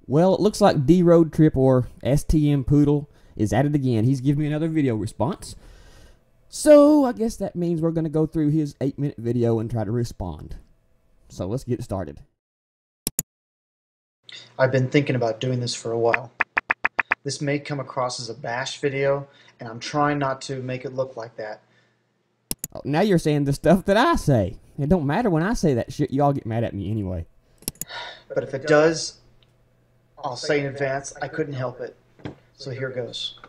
Well, it looks like D-Road Trip or STMpoodle is at it again. He's giving me another video response. So I guess that means we're going to go through his 8-minute video and try to respond. So let's get started. I've been thinking about doing this for a while. This may come across as a bash video, and I'm trying not to make it look like that. Oh, now you're saying the stuff that I say. It don't matter when I say that shit. Y'all get mad at me anyway. But if it does, I'll say in advance, I couldn't help it. So here goes.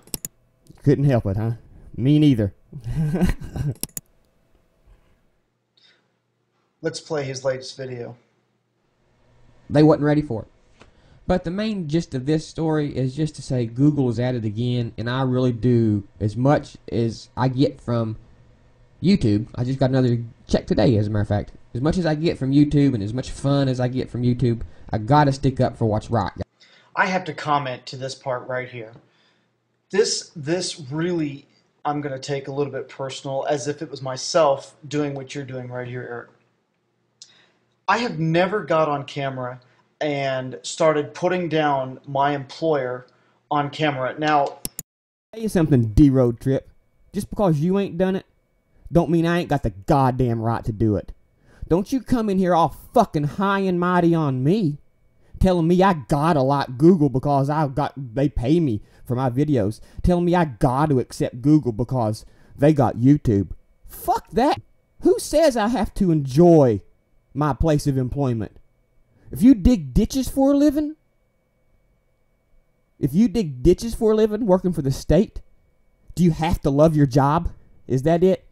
You couldn't help it, huh? Me neither. Let's play his latest video. They wasn't ready for it. But the main gist of this story is just to say Google is at it again, and I really do. As much as I get from YouTube, I just got another check today, as a matter of fact. As much as I get from YouTube and as much fun as I get from YouTube, I gotta stick up for what's right. I have to comment to this part right here. This really, I'm going to take a little bit personal, as if it was myself doing what you're doing right here, Eric. I have never got on camera and started putting down my employer on camera. Now, I'll tell you something, D-Road Trip. Just because you ain't done it, don't mean I ain't got the goddamn right to do it. Don't you come in here all fucking high and mighty on me, telling me I gotta like Google because they pay me for my videos, telling me I gotta accept Google because they got YouTube. Fuck that. Who says I have to enjoy my place of employment? If you dig ditches for a living, working for the state, do you have to love your job? Is that it?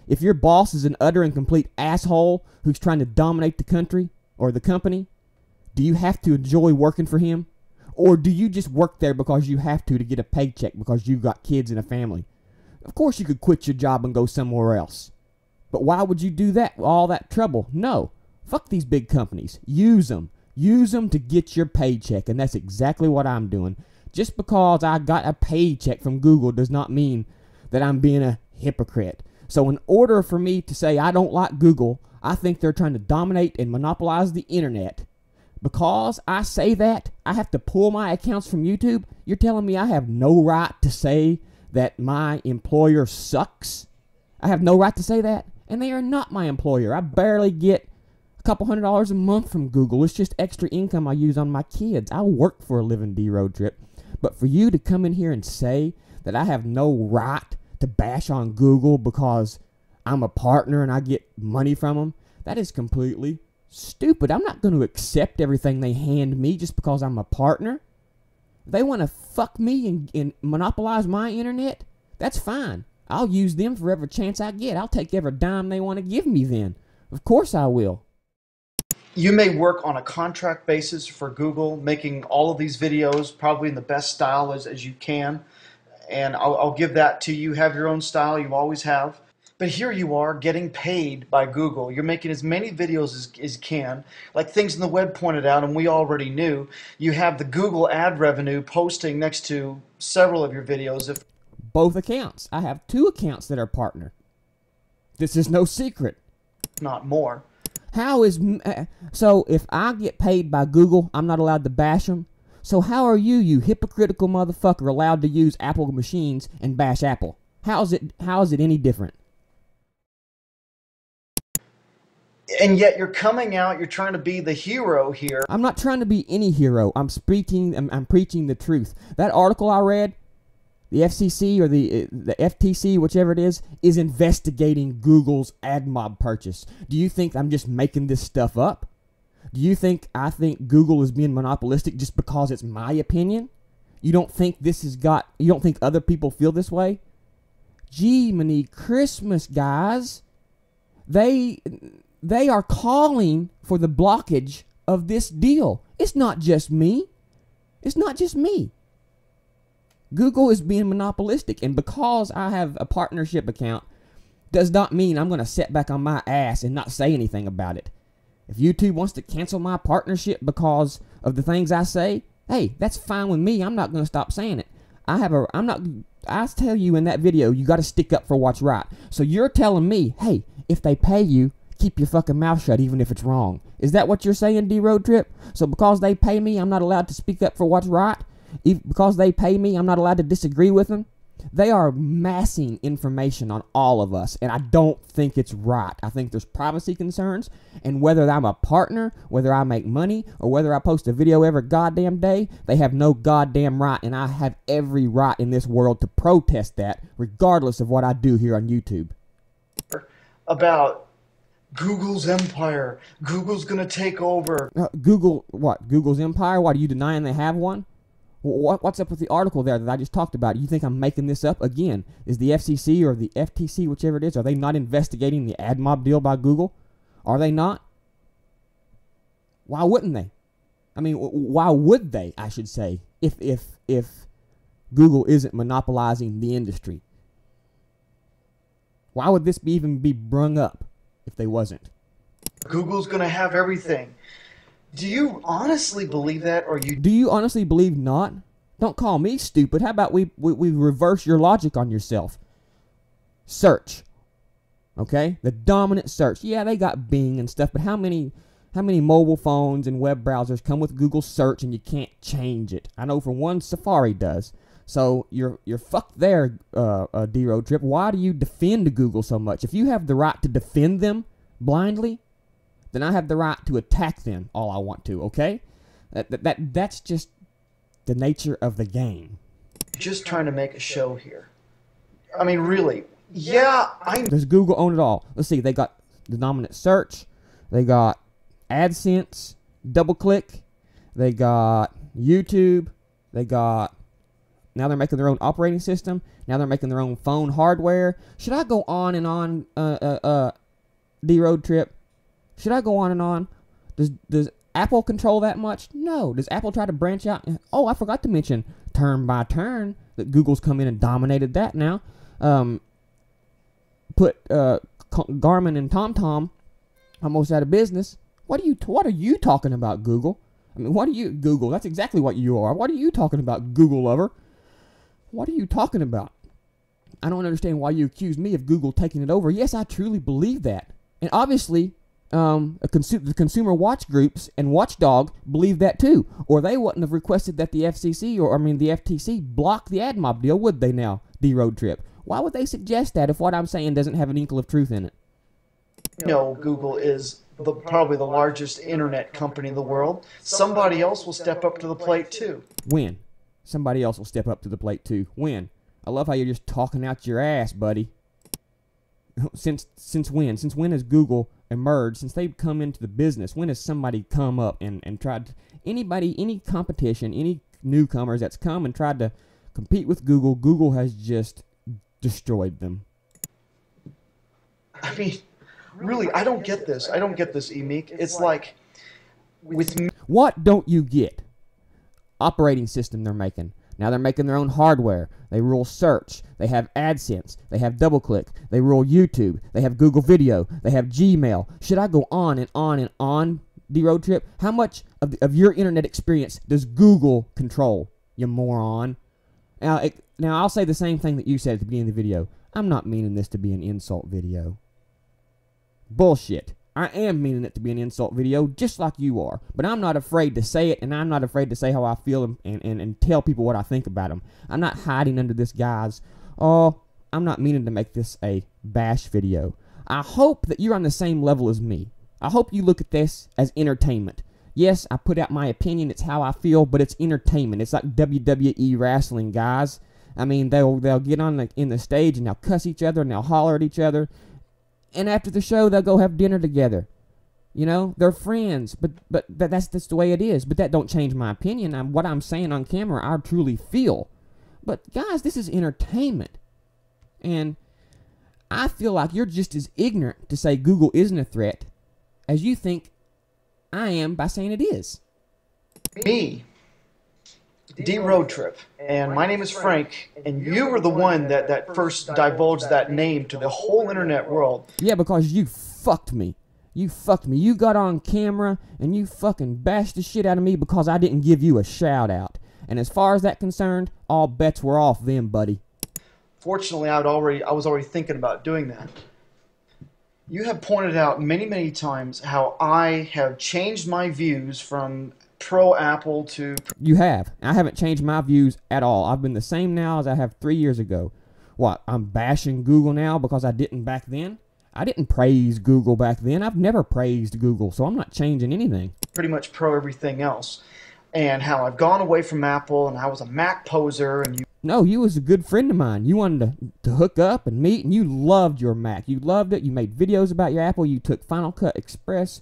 If your boss is an utter and complete asshole who's trying to dominate the country or the company, do you have to enjoy working for him? Or do you just work there because you have to get a paycheck because you've got kids and a family? Of course you could quit your job and go somewhere else. But why would you do that? All that trouble? No. Fuck these big companies. Use them. Use them to get your paycheck, and that's exactly what I'm doing. Just because I got a paycheck from Google does not mean that I'm being a hypocrite. So in order for me to say I don't like Google, I think they're trying to dominate and monopolize the internet. Because I say that, I have to pull my accounts from YouTube. You're telling me I have no right to say that my employer sucks? I have no right to say that? And they are not my employer. I barely get a couple $100 a month from Google. It's just extra income I use on my kids. I work for a living, D-Road Trip. But for you to come in here and say that I have no right to bash on Google because I'm a partner and I get money from them, that is completely stupid. I'm not going to accept everything they hand me just because I'm a partner. If they want to fuck me and monopolize my internet, that's fine. I'll use them for every chance I get. I'll take every dime they want to give me then. Of course I will. You may work on a contract basis for Google, making all of these videos probably in the best style as you can. And I'll give that to you. Have your own style. You always have. But here you are getting paid by Google. You're making as many videos as you can. Like Things in the Web pointed out, and we already knew, you have the Google ad revenue posting next to several of your videos. Both accounts. I have 2 accounts that are partner. This is no secret. Not more. How is... so if I get paid by Google, I'm not allowed to bash them? So how are you hypocritical motherfucker, allowed to use Apple machines and bash Apple? How is it any different? And yet you're coming out, you're trying to be the hero here. I'm not trying to be any hero. I'm preaching the truth. That article I read, the FCC or the FTC, whichever it is investigating Google's AdMob purchase. Do you think I'm just making this stuff up? Do you think I think Google is being monopolistic just because it's my opinion? You don't think you don't think other people feel this way? Gee, many Christmas, guys. They are calling for the blockage of this deal. It's not just me. It's not just me. Google is being monopolistic, and because I have a partnership account does not mean I'm going to sit back on my ass and not say anything about it. If YouTube wants to cancel my partnership because of the things I say, hey, that's fine with me. I'm not going to stop saying it. I tell you in that video, you got to stick up for what's right. So you're telling me, hey, if they pay you, keep your fucking mouth shut even if it's wrong. Is that what you're saying, D-Road Trip? So because they pay me, I'm not allowed to speak up for what's right? Because they pay me, I'm not allowed to disagree with them? They are massing information on all of us, and I don't think it's right. I think there's privacy concerns, and whether I'm a partner, whether I make money, or whether I post a video every goddamn day, they have no goddamn right, and I have every right in this world to protest that, regardless of what I do here on YouTube. About Google's empire. Google's gonna take over. Google, what? Google's empire? What, are you denying they have one? What's up with the article there that I just talked about? You think I'm making this up? Again, is the FCC or the FTC, whichever it is, are they not investigating the AdMob deal by Google? Are they not? Why wouldn't they? I mean, why would they, I should say, if Google isn't monopolizing the industry? Why would this even be brung up if they wasn't? Google's gonna have everything. Do you honestly believe that, or you... Do you honestly believe not? Don't call me stupid. How about we reverse your logic on yourself? Search. Okay? The dominant search. Yeah, they got Bing and stuff, but how many mobile phones and web browsers come with Google search and you can't change it? I know for one, Safari does. So you're fucked there, D-Road Trip. Why do you defend Google so much? If you have the right to defend them blindly, then I have the right to attack them all I want to, okay? That's just the nature of the game. Just trying to make a show here. I mean, really. Yeah, Does Google own it all? Let's see, they got the dominant search, they got AdSense, DoubleClick, they got YouTube, they got... Now they're making their own operating system. Now they're making their own phone hardware. Should I go on and on, D-Road Trip? Should I go on and on? Does Apple control that much? No. Does Apple try to branch out? Oh, I forgot to mention turn by turn that Google's come in and dominated that now. Put Garmin and TomTom almost out of business. What are you talking about, Google? I mean, what are you, Google? That's exactly what you are. What are you talking about, Google lover? What are you talking about? I don't understand why you accuse me of Google taking it over. Yes, I truly believe that. And obviously, the consumer watch groups and Watchdog believe that too. Or they wouldn't have requested that the FCC, the FTC, block the AdMob deal, would they now, D-Road Trip? Why would they suggest that if what I'm saying doesn't have an inkle of truth in it? No, Google is probably the largest internet company in the world. Somebody else will step up to the plate too. When? Somebody else will step up to the plate too. When? I love how you're just talking out your ass, buddy. Since when? Since when has Google emerged? Since they've come into the business, when has somebody come up and tried to, any competition, any newcomers that's come and tried to compete with Google, Google has just destroyed them. I mean, really, I don't get this. I don't get this, Emeek. It's like with me. What don't you get? Operating system they're making. Now they're making their own hardware. They rule search. They have AdSense. They have DoubleClick. They rule YouTube. They have Google Video. They have Gmail. Should I go on and on and on, D-Road Trip? How much of your internet experience does Google control, you moron? Now I'll say the same thing that you said at the beginning of the video. I'm not meaning this to be an insult video. Bullshit. I am meaning it to be an insult video, just like you are. But I'm not afraid to say it, and I'm not afraid to say how I feel and tell people what I think about them. I'm not hiding under this guise. Oh, I'm not meaning to make this a bash video. I hope that you're on the same level as me. I hope you look at this as entertainment. Yes, I put out my opinion. It's how I feel, but it's entertainment. It's like WWE wrestling, guys. I mean, they'll get on in the stage, and they'll cuss each other, and they'll holler at each other. And after the show, they'll go have dinner together. You know, they're friends, but that's the way it is. But that don't change my opinion. What I'm saying on camera, I truly feel. But guys, this is entertainment. And I feel like you're just as ignorant to say Google isn't a threat as you think I am by saying it is. Me, D-Road Trip, and my name is Frank, and you were the one that first divulged that name to the whole internet world. Yeah, because you fucked me. You fucked me. You got on camera, and you fucking bashed the shit out of me because I didn't give you a shout-out. And as far as that's concerned, all bets were off then, buddy. Fortunately, I was already thinking about doing that. You have pointed out many, many times how I have changed my views from pro Apple to. You have. I haven't changed my views at all. I've been the same now as I have 3 years ago. What, I'm bashing Google now because I didn't back then? I didn't praise Google back then. I've never praised Google, so I'm not changing anything. Pretty much pro everything else. And how I've gone away from Apple and I was a Mac poser and you. No, you was a good friend of mine. You wanted to hook up and meet, and you loved your Mac. You loved it. You made videos about your Apple. You took Final Cut Express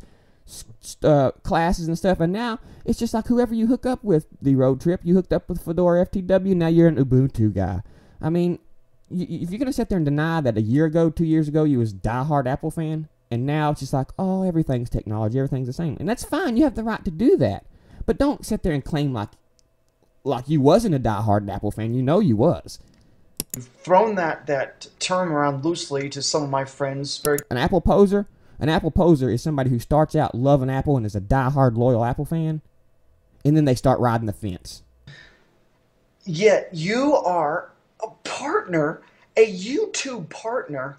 classes and stuff, and now it's just like whoever you hook up with, the road trip. You hooked up with Fedora FTW, now you're an Ubuntu guy. I mean, if you're going to sit there and deny that a year ago, 2 years ago, you was a diehard Apple fan, and now it's just like, oh, everything's technology, everything's the same. And that's fine. You have the right to do that. But don't sit there and claim like you wasn't a diehard Apple fan. You know you was. You've thrown that term around loosely to some of my friends. An Apple poser? An Apple poser is somebody who starts out loving Apple and is a diehard loyal Apple fan, and then they start riding the fence. Yet you are a partner, a YouTube partner,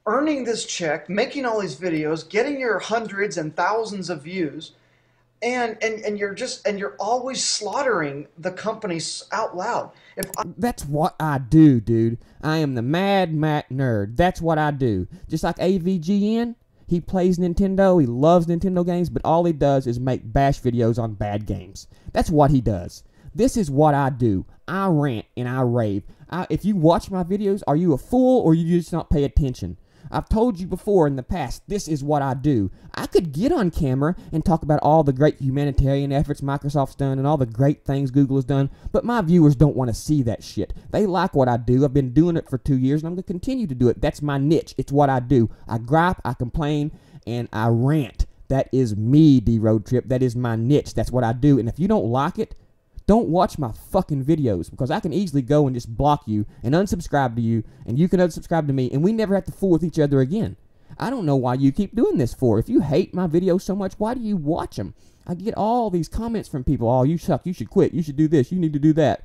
earning this check, making all these videos, getting your hundreds and thousands of views, and you're always slaughtering the company out loud. That's what I do, dude. I am the Mad Mac nerd. That's what I do. Just like AVGN, he plays Nintendo, he loves Nintendo games, but all he does is make bash videos on bad games. That's what he does. This is what I do. I rant and I rave. If you watch my videos, are you a fool or you just not pay attention? I've told you before in the past, this is what I do. I could get on camera and talk about all the great humanitarian efforts Microsoft's done and all the great things Google has done, but my viewers don't want to see that shit. They like what I do. I've been doing it for 2 years, and I'm going to continue to do it. That's my niche. It's what I do. I gripe, I complain, and I rant. That is me, D-Road Trip. That is my niche. That's what I do. And if you don't like it, don't watch my fucking videos, because I can easily go and just block you and unsubscribe to you, and you can unsubscribe to me, and we never have to fool with each other again. I don't know why you keep doing this for. If you hate my videos so much, why do you watch them? I get all these comments from people, oh, you suck, you should quit, you should do this, you need to do that.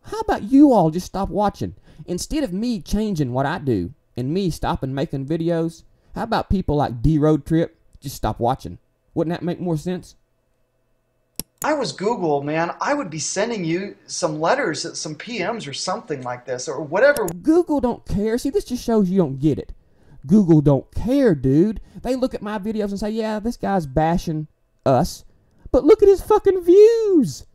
How about you all just stop watching? Instead of me changing what I do and me stopping making videos, how about people like D-Road Trip just stop watching? Wouldn't that make more sense? I was Google, man, I would be sending you some letters, some PMs or something like this, or whatever. Google don't care. See, this just shows you don't get it. Google don't care, dude. They look at my videos and say, yeah, this guy's bashing us, but look at his fucking views.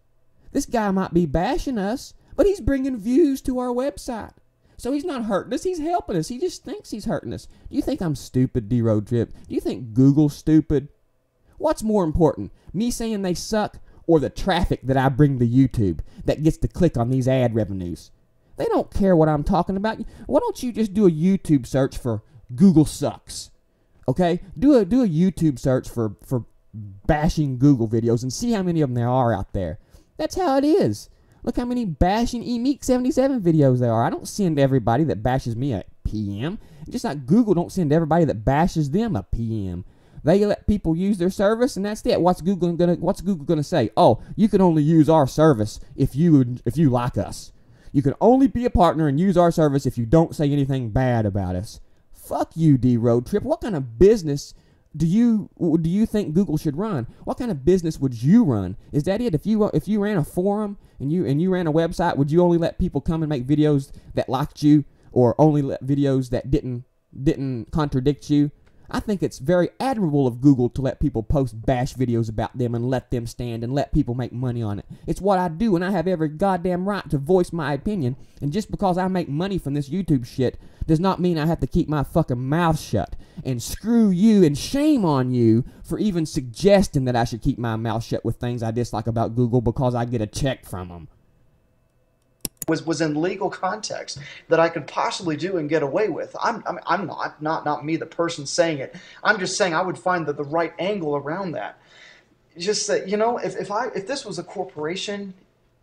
This guy might be bashing us, but he's bringing views to our website. So he's not hurting us, he's helping us. He just thinks he's hurting us. Do you think I'm stupid, D-Road Trip? Do you think Google's stupid? What's more important, me saying they suck, or the traffic that I bring to YouTube that gets to click on these ad revenues? They don't care what I'm talking about. Why don't you just do a YouTube search for Google sucks? Okay? Do a YouTube search for bashing Google videos and see how many of them there are out there. That's how it is. Look how many bashing eMeek77 videos there are. I don't send everybody that bashes me a PM. Just like Google don't send everybody that bashes them a PM. They let people use their service, and that's it. What's Google gonna say? Oh, you can only use our service if you like us. You can only be a partner and use our service if you don't say anything bad about us. Fuck you, D-Road Trip. What kind of business do you think Google should run? What kind of business would you run? Is that it? If you ran a forum and you ran a website, would you only let people come and make videos that liked you, or only let videos that didn't contradict you? I think it's very admirable of Google to let people post bash videos about them and let them stand and let people make money on it. It's what I do, and I have every goddamn right to voice my opinion. And just because I make money from this YouTube shit does not mean I have to keep my fucking mouth shut. And screw you and shame on you for even suggesting that I should keep my mouth shut with things I dislike about Google because I get a check from them. Was in legal context that I could possibly do and get away with. I'm not me, the person saying it. I'm just saying I would find the right angle around that. Just that, you know, if this was a corporation,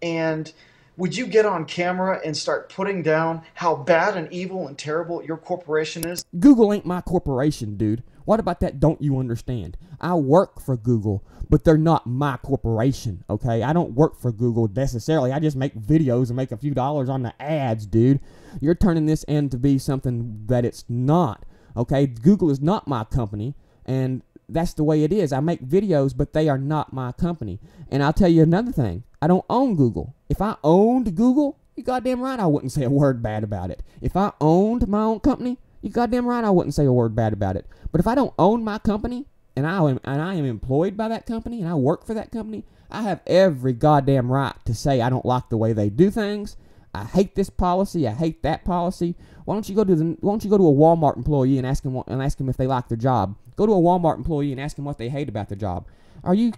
and would you get on camera and start putting down how bad and evil and terrible your corporation is? Google ain't my corporation, dude. What about that don't you understand? I work for Google, but they're not my corporation, okay? I don't work for Google necessarily. I just make videos and make a few dollars on the ads, dude. You're turning this into be something that it's not, Okay, Google is not my company, and that's the way it is. I make videos, but they are not my company. And I'll tell you another thing. I don't own Google. If I owned Google, you goddamn right I wouldn't say a word bad about it. If I owned my own company, you goddamn right I wouldn't say a word bad about it. But if I don't own my company, and I am employed by that company, and I work for that company, I have every goddamn right to say I don't like the way they do things. I hate this policy. I hate that policy. Why don't you go to a Walmart employee and ask them if they like their job? Go to a Walmart employee and ask them what they hate about their job. Are you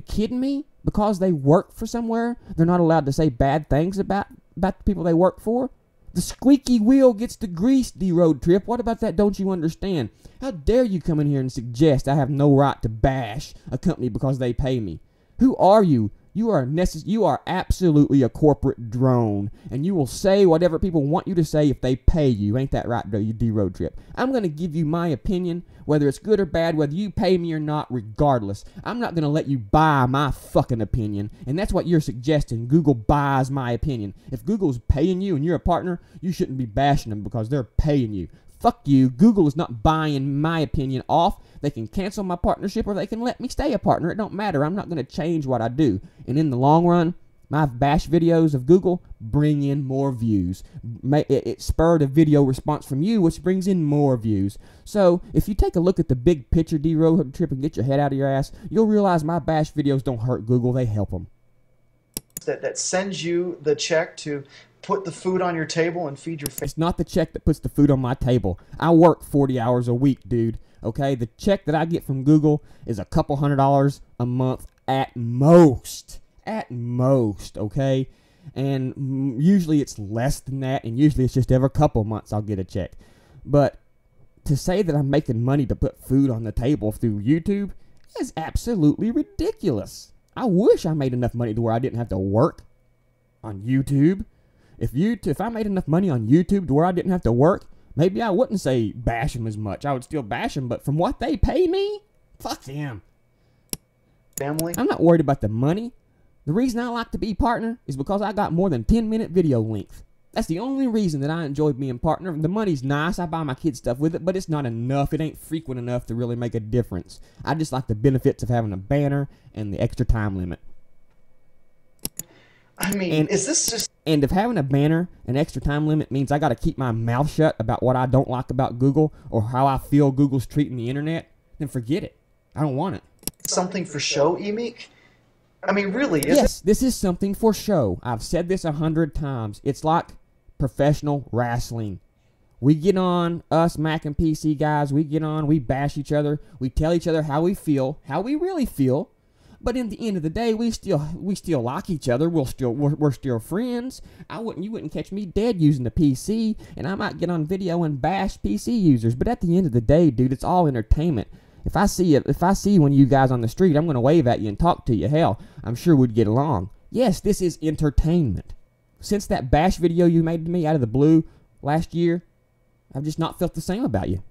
kidding me? Because they work for somewhere, they're not allowed to say bad things about the people they work for? The squeaky wheel gets the grease, D-Road Trip. What about that don't you understand? How dare you come in here and suggest I have no right to bash a company because they pay me? Who are you? You are absolutely a corporate drone, and you will say whatever people want you to say if they pay you. Ain't that right, D-Road Trip? I'm going to give you my opinion, whether it's good or bad, whether you pay me or not, regardless. I'm not going to let you buy my fucking opinion, and that's what you're suggesting. Google buys my opinion. If Google's paying you and you're a partner, you shouldn't be bashing them because they're paying you. Fuck you. Google is not buying my opinion off. They can cancel my partnership or they can let me stay a partner. It don't matter. I'm not going to change what I do. And in the long run, my bash videos of Google bring in more views. It spurred a video response from you, which brings in more views. So if you take a look at the big picture, D-Road Trip, and get your head out of your ass, you'll realize my bash videos don't hurt Google. They help them. That sends you the check to put the food on your table and feed your family. It's not the check that puts the food on my table. I work 40 hours a week, dude. Okay, the check that I get from Google is a couple $100 a month at most. At most, okay? And usually it's less than that, and usually it's just every couple months I'll get a check. But to say that I'm making money to put food on the table through YouTube is absolutely ridiculous. I wish I made enough money to where I didn't have to work on YouTube. If I made enough money on YouTube to where I didn't have to work, maybe I wouldn't say bash them as much. I would still bash them, but from what they pay me, fuck them. Family. I'm not worried about the money. The reason I like to be partner is because I got more than 10-minute video length. That's the only reason that I enjoy being partner. The money's nice. I buy my kids stuff with it, but it's not enough. It ain't frequent enough to really make a difference. I just like the benefits of having a banner and the extra time limit. I mean, is this just... And if having a banner and extra time limit means I got to keep my mouth shut about what I don't like about Google or how I feel Google's treating the internet, then forget it. I don't want it. Something for show, Emeek? I mean, really, is Yes, this is something for show. I've said this 100 times. It's like professional wrestling. We get on, us Mac and PC guys, we get on, we bash each other, we tell each other how we feel, how we really feel. But in the end of the day, we still like each other. We're still friends. You wouldn't catch me dead using the PC, and I might get on video and bash PC users. But at the end of the day, dude, it's all entertainment. If I see one of you guys on the street, I'm gonna wave at you and talk to you. Hell, I'm sure we'd get along. Yes, this is entertainment. Since that bash video you made to me out of the blue last year, I've just not felt the same about you.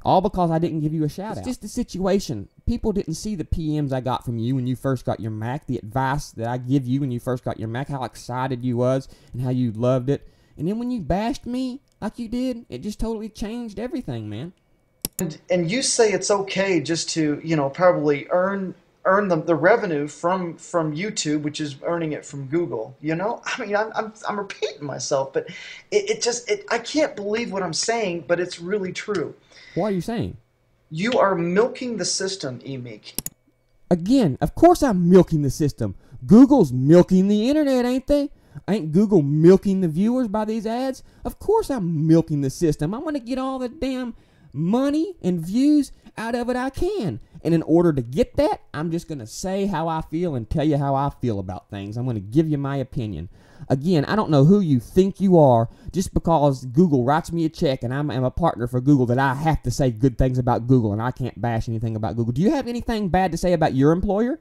All because I didn't give you a shout out. It's just the situation. People didn't see the PMs I got from you when you first got your Mac, the advice that I give you when you first got your Mac, how excited you was and how you loved it. And then when you bashed me like you did, it just totally changed everything, man. And you say it's okay just to, probably earn the revenue from YouTube, which is earning it from Google. I mean, I'm repeating myself, but I can't believe what I'm saying, but it's really true. What are you saying? You are milking the system, Emeek. Again, of course I'm milking the system. Google's milking the internet, ain't they? Ain't Google milking the viewers by these ads? Of course I'm milking the system. I'm going to get all the damn money and views out of it I can. And in order to get that, I'm just going to say how I feel and tell you how I feel about things. I'm going to give you my opinion. Again, I don't know who you think you are just because Google writes me a check and I'm a partner for Google that I have to say good things about Google and I can't bash anything about Google. Do you have anything bad to say about your employer?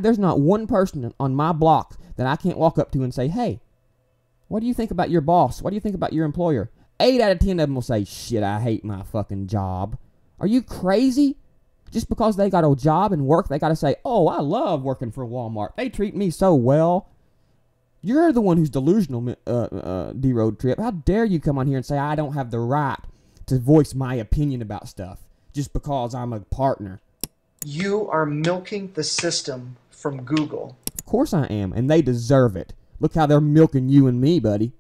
There's not one person on my block that I can't walk up to and say, hey, what do you think about your boss? What do you think about your employer? 8 out of 10 of them will say, shit, I hate my fucking job. Are you crazy? Just because they got a job and work, they got to say, oh, I love working for Walmart. They treat me so well. You're the one who's delusional, D-Road Trip. How dare you come on here and say I don't have the right to voice my opinion about stuff just because I'm a partner. You are milking the system from Google. Of course I am, and they deserve it. Look how they're milking you and me, buddy.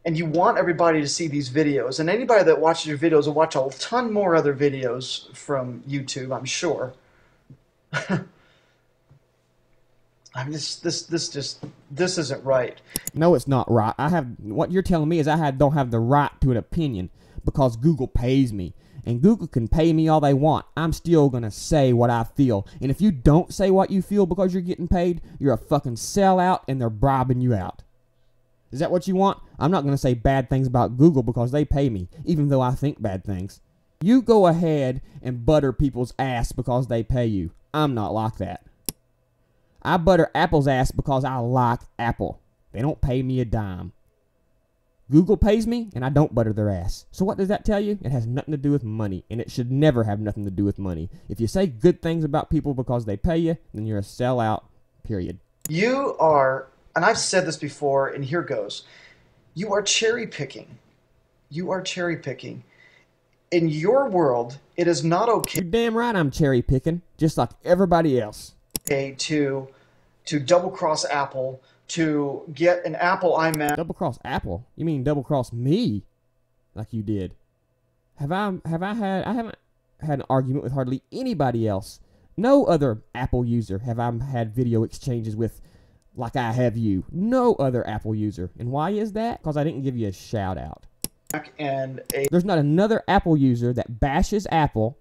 And you want everybody to see these videos. And anybody that watches your videos will watch a ton more other videos from YouTube, I'm sure. I mean, this isn't right. No, it's not right. What you're telling me is don't have the right to an opinion because Google pays me. And Google can pay me all they want. I'm still going to say what I feel. And if you don't say what you feel because you're getting paid, you're a fucking sellout and they're bribing you out. Is that what you want? I'm not going to say bad things about Google because they pay me, even though I think bad things. You go ahead and butter people's ass because they pay you. I'm not like that. I butter Apple's ass because I like Apple. They don't pay me a dime. Google pays me, and I don't butter their ass. So what does that tell you? It has nothing to do with money, and it should never have nothing to do with money. If you say good things about people because they pay you, then you're a sellout, period. You are, and I've said this before, and here goes. You are cherry picking. You are cherry picking. In your world, it is not okay. You're damn right I'm cherry picking, just like everybody else. To double cross Apple, to get an Apple iMac. Double cross Apple? You mean double cross me, like you did? I haven't had an argument with hardly anybody else. No other Apple user have I had video exchanges with like I have you. No other Apple user. And why is that? Because I didn't give you a shout out. There's not another Apple user that bashes Apple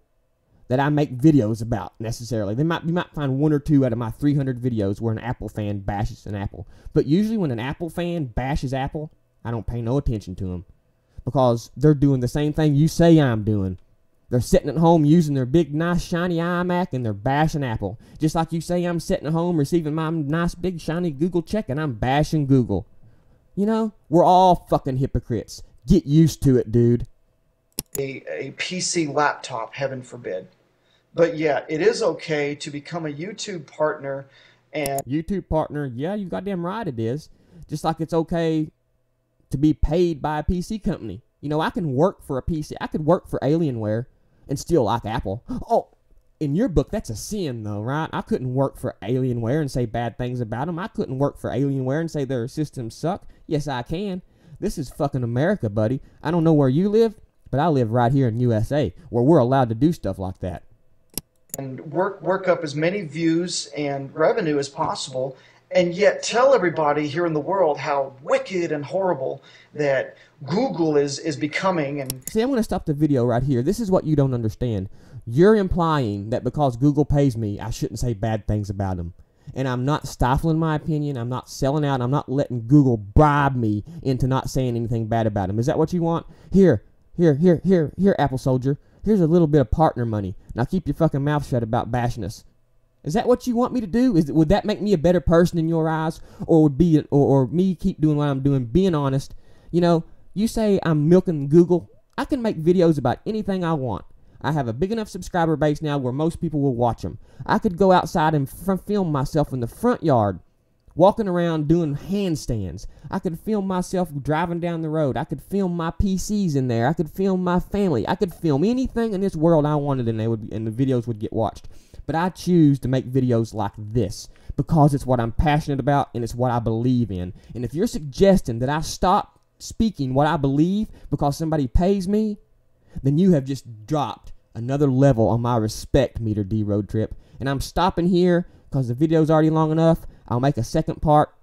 that I make videos about necessarily. You might find one or two out of my 300 videos where an Apple fan bashes an Apple. But usually when an Apple fan bashes Apple, I don't pay no attention to them because they're doing the same thing you say I'm doing. They're sitting at home using their big, nice, shiny iMac and they're bashing Apple. Just like you say I'm sitting at home receiving my nice, big, shiny Google check and I'm bashing Google. You know, we're all fucking hypocrites. Get used to it, dude. A PC laptop, heaven forbid. But yeah, it is okay to become a YouTube partner and... YouTube partner, yeah, you goddamn right it is. Just like it's okay to be paid by a PC company. You know, I can work for a PC. I could work for Alienware and still like Apple. Oh, in your book, that's a sin though, right? I couldn't work for Alienware and say bad things about them. I couldn't work for Alienware and say their systems suck. Yes, I can. This is fucking America, buddy. I don't know where you live, but I live right here in USA, where we're allowed to do stuff like that. And work up as many views and revenue as possible, and yet tell everybody here in the world how wicked and horrible that Google is becoming. And see, I'm going to stop the video right here. This is what you don't understand. You're implying that because Google pays me, I shouldn't say bad things about them. And I'm not stifling my opinion. I'm not selling out. I'm not letting Google bribe me into not saying anything bad about them. Is that what you want? Here, AppleSoldier. Here's a little bit of partner money. Now keep your fucking mouth shut about bashing us. Is that what you want me to do? Would that make me a better person in your eyes? Or would me keep doing what I'm doing, being honest? You know, you say I'm milking Google. I can make videos about anything I want. I have a big enough subscriber base now where most people will watch them. I could go outside and film myself in the front yard, walking around doing handstands. I could film myself driving down the road. I could film my PCs in there. I could film my family. I could film anything in this world I wanted, and the videos would get watched. But I choose to make videos like this because it's what I'm passionate about and it's what I believe in. And if you're suggesting that I stop speaking what I believe because somebody pays me, then you have just dropped another level on my respect meter, D-Road Trip. And I'm stopping here because the video's already long enough. I'll make a second part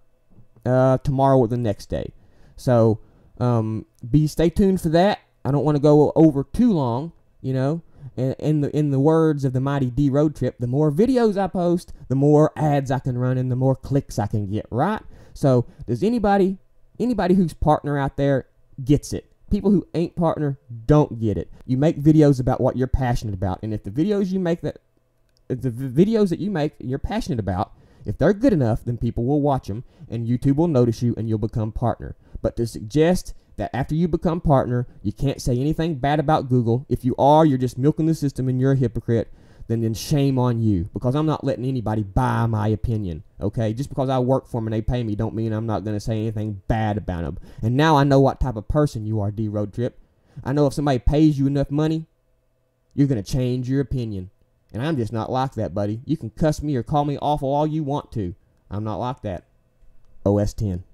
tomorrow or the next day. So stay tuned for that. I don't want to go over too long, you know. In the words of the mighty D-Road Trip, the more videos I post, the more ads I can run and the more clicks I can get, right? So does anybody who's partner out there gets it? People who ain't partner don't get it. You make videos about what you're passionate about, and if the videos that you make you're passionate about, if they're good enough, then people will watch them, and YouTube will notice you, and you'll become partner. But to suggest that after you become partner, you can't say anything bad about Google, if you are, you're just milking the system and you're a hypocrite, then shame on you, because I'm not letting anybody buy my opinion, okay? Just because I work for them and they pay me don't mean I'm not going to say anything bad about them. And now I know what type of person you are, D-Road Trip. I know if somebody pays you enough money, you're going to change your opinion. And I'm just not like that, buddy. You can cuss me or call me awful all you want to. I'm not like that. OS 10.